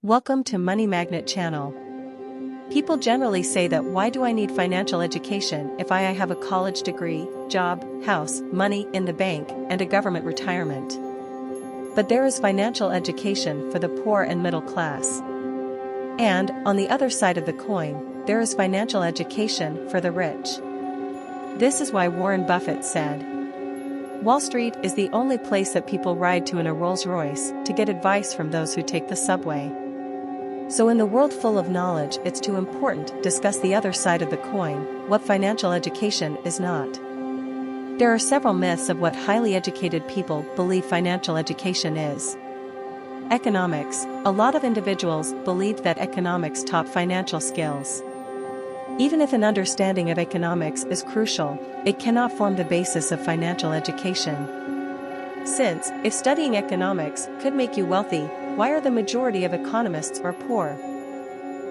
Welcome to Money Magnet channel. People generally say that why do I need financial education if I have a college degree, job, house, money in the bank, and a government retirement? But there is financial education for the poor and middle class. And, on the other side of the coin, there is financial education for the rich. This is why Warren Buffett said, "Wall Street is the only place that people ride to in a Rolls-Royce to get advice from those who take the subway." So in the world full of knowledge, it's too important to discuss the other side of the coin, what financial education is not. There are several myths of what highly educated people believe financial education is. Economics. A lot of individuals believe that economics taught financial skills. Even if an understanding of economics is crucial, it cannot form the basis of financial education. Since, if studying economics could make you wealthy, why are the majority of economists are poor?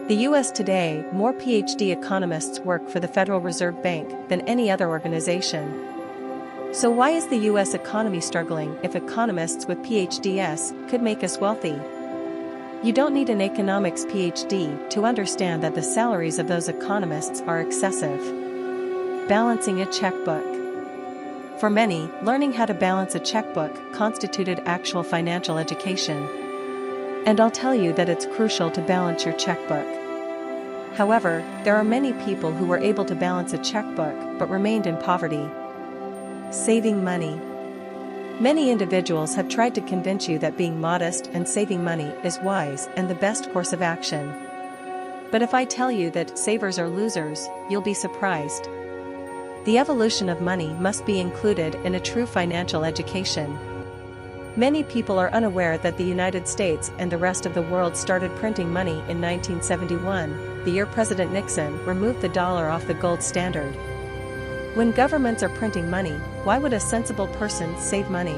The US today, more PhD economists work for the Federal Reserve Bank than any other organization. So why is the US economy struggling if economists with PhDs could make us wealthy? You don't need an economics PhD to understand that the salaries of those economists are excessive. Balancing a checkbook. For many, learning how to balance a checkbook constituted actual financial education. And I'll tell you that it's crucial to balance your checkbook. However, there are many people who were able to balance a checkbook but remained in poverty. Saving money. Many individuals have tried to convince you that being modest and saving money is wise and the best course of action. But if I tell you that savers are losers, you'll be surprised. The evolution of money must be included in a true financial education. Many people are unaware that the United States and the rest of the world started printing money in 1971, the year President Nixon removed the dollar off the gold standard. When governments are printing money, why would a sensible person save money?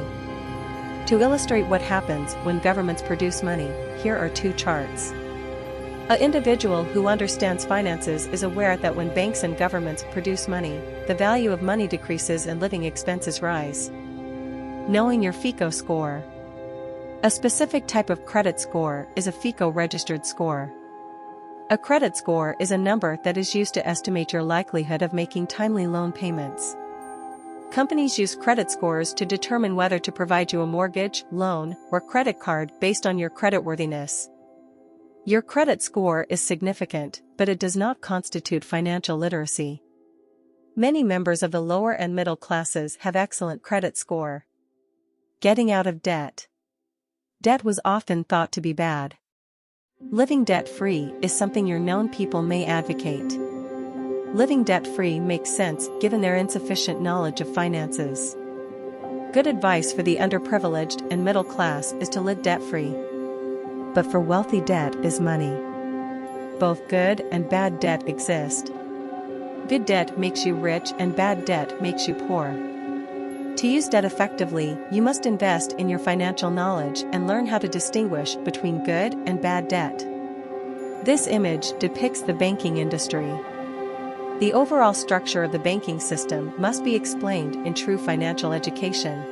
To illustrate what happens when governments produce money, here are two charts. An individual who understands finances is aware that when banks and governments produce money, the value of money decreases and living expenses rise. Knowing your FICO score. A specific type of credit score is a FICO-registered score. A credit score is a number that is used to estimate your likelihood of making timely loan payments. Companies use credit scores to determine whether to provide you a mortgage, loan, or credit card based on your creditworthiness. Your credit score is significant, but it does not constitute financial literacy. Many members of the lower and middle classes have excellent credit score. Getting out of debt. Debt was often thought to be bad. Living debt-free is something your known people may advocate. Living debt-free makes sense given their insufficient knowledge of finances. Good advice for the underprivileged and middle class is to live debt-free. But for wealthy, debt is money. Both good and bad debt exist. Good debt makes you rich and bad debt makes you poor. To use debt effectively, you must invest in your financial knowledge and learn how to distinguish between good and bad debt. This image depicts the banking industry. The overall structure of the banking system must be explained in true financial education.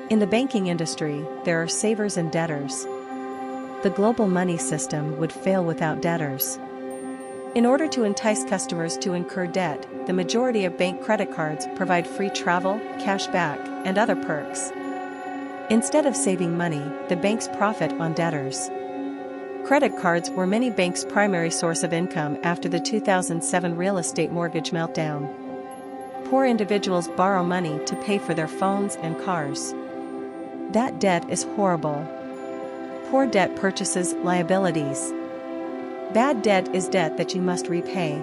In the banking industry, there are savers and debtors. The global money system would fail without debtors. In order to entice customers to incur debt, the majority of bank credit cards provide free travel, cash back, and other perks. Instead of saving money, the banks profit on debtors. Credit cards were many banks' primary source of income after the 2007 real estate mortgage meltdown. Poor individuals borrow money to pay for their phones and cars. That debt is horrible. Poor debt purchases liabilities. Bad debt is debt that you must repay.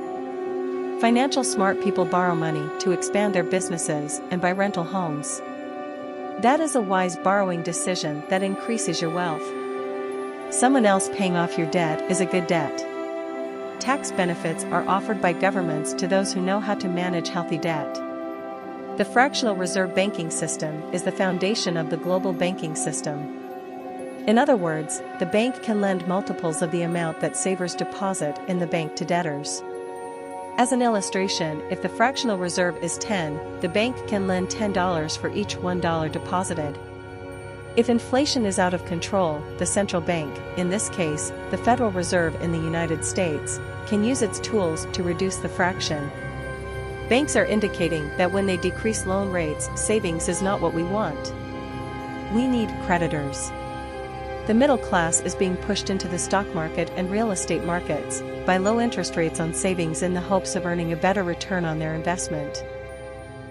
Financial smart people borrow money to expand their businesses and buy rental homes. That is a wise borrowing decision that increases your wealth. Someone else paying off your debt is a good debt. Tax benefits are offered by governments to those who know how to manage healthy debt. The fractional reserve banking system is the foundation of the global banking system. In other words, the bank can lend multiples of the amount that savers deposit in the bank to debtors. As an illustration, if the fractional reserve is 10, the bank can lend $10 for each $1 deposited. If inflation is out of control, the central bank, in this case, the Federal Reserve in the United States, can use its tools to reduce the fraction. Banks are indicating that when they decrease loan rates, savings is not what we want. We need creditors. The middle class is being pushed into the stock market and real estate markets by low interest rates on savings in the hopes of earning a better return on their investment.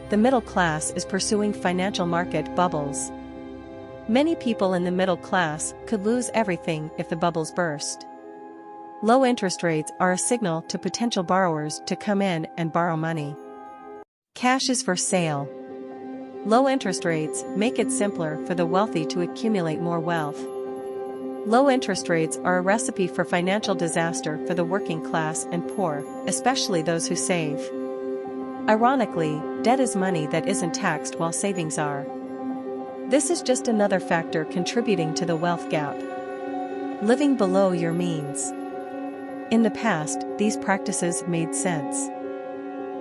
The middle class is pursuing financial market bubbles. Many people in the middle class could lose everything if the bubbles burst. Low interest rates are a signal to potential borrowers to come in and borrow money. Cash is for sale. Low interest rates make it simpler for the wealthy to accumulate more wealth. Low interest rates are a recipe for financial disaster for the working class and poor, especially those who save. Ironically, debt is money that isn't taxed while savings are. This is just another factor contributing to the wealth gap. Living below your means. In the past, these practices made sense.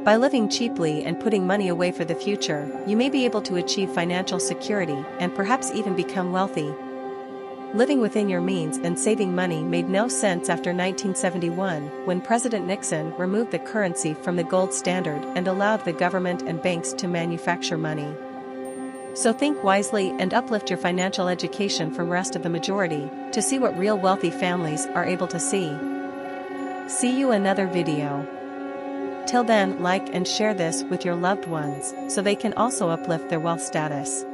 By living cheaply and putting money away for the future, you may be able to achieve financial security and perhaps even become wealthy. Living within your means and saving money made no sense after 1971, when President Nixon removed the currency from the gold standard and allowed the government and banks to manufacture money. So think wisely and uplift your financial education from rest of the majority, to see what real wealthy families are able to see. See you another video. Till then, like and share this with your loved ones, so they can also uplift their wealth status.